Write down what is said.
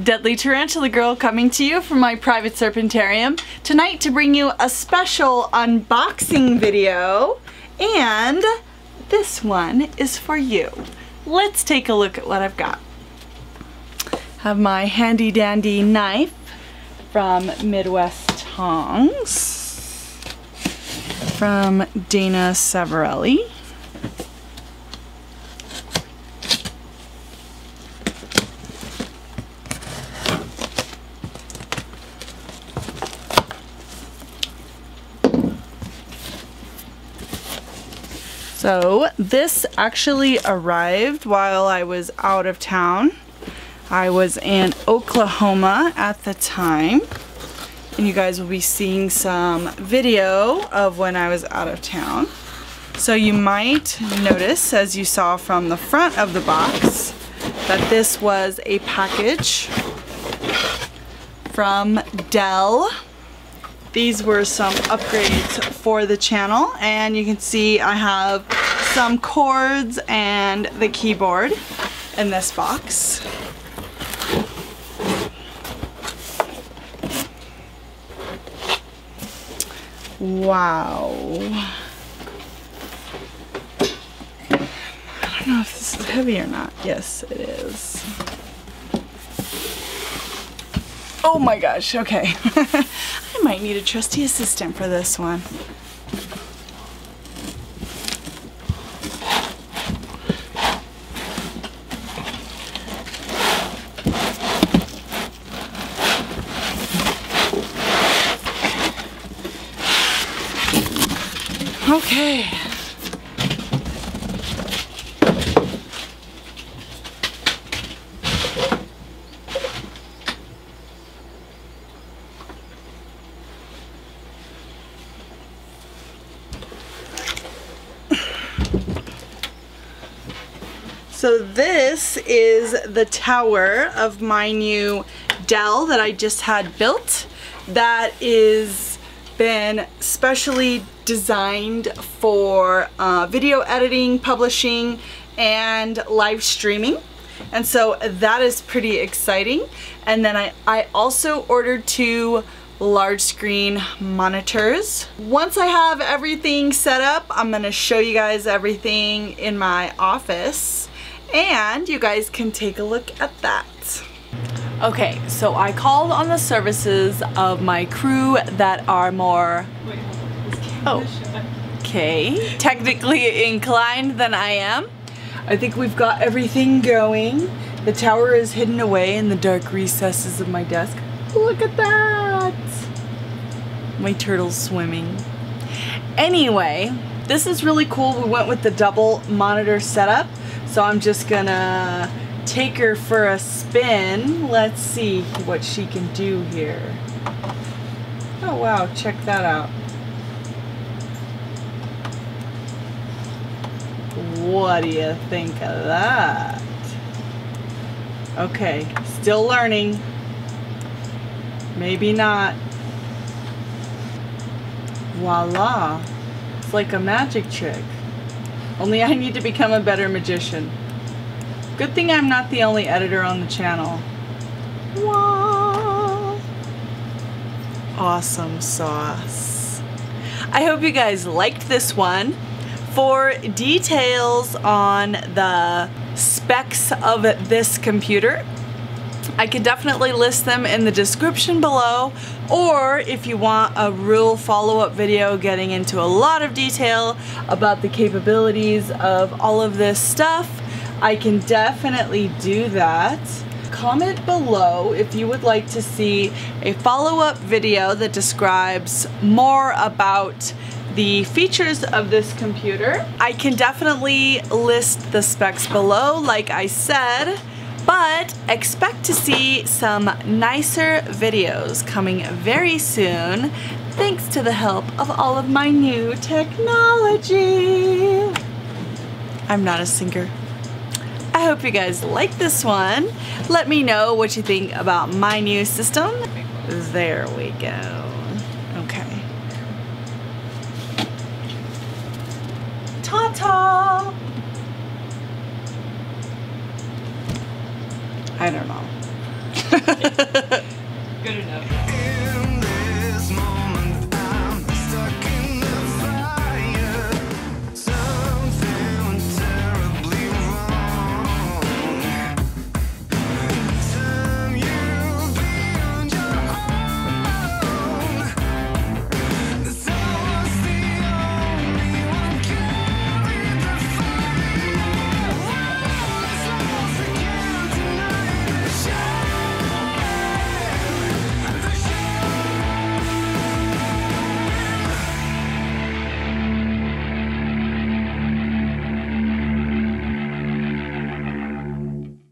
Deadly Tarantula Girl coming to you from my private serpentarium tonight to bring you a special unboxing video, and this one is for you. Let's take a look at what I've got. Have my handy dandy knife from Midwest Tongs from Dana Savarelli. So this actually arrived while I was out of town. I was in Oklahoma at the time, and you guys will be seeing some video of when I was out of town. So you might notice, as you saw from the front of the box, that this was a package from Dell. These were some upgrades for the channel, and you can see I have some cords and the keyboard in this box. Wow. I don't know if this is heavy or not. Yes, it is. Oh my gosh, okay. I might need a trusty assistant for this one. Okay. So this is the tower of my new Dell that I just had built. That is been specially designed for video editing, publishing, and live streaming. And so that is pretty exciting. And then I also ordered 2 large screen monitors. Once I have everything set up, I'm gonna show you guys everything in my office, and you guys can take a look at that. Okay, so I called on the services of my crew that are more technically inclined than I am. I think we've got everything going. The tower is hidden away in the dark recesses of my desk. Look at that! My turtle's swimming. Anyway, this is really cool. We went with the double monitor setup, so I'm just gonna take her for a spin. Let's see what she can do here. Oh wow, check that out. What do you think of that? Okay, still learning. Maybe not. Voila. It's like a magic trick. Only I need to become a better magician. Good thing I'm not the only editor on the channel. Wow. Awesome sauce. I hope you guys liked this one. For details on the specs of this computer, I can definitely list them in the description below, or if you want a real follow-up video getting into a lot of detail about the capabilities of all of this stuff, I can definitely do that. Comment below if you would like to see a follow-up video that describes more about the features of this computer. I can definitely list the specs below, like I said, but expect to see some nicer videos coming very soon, thanks to the help of all of my new technology. I'm not a singer. I hope you guys like this one. Let me know what you think about my new system. There we go. Okay. Ta-ta! I don't know.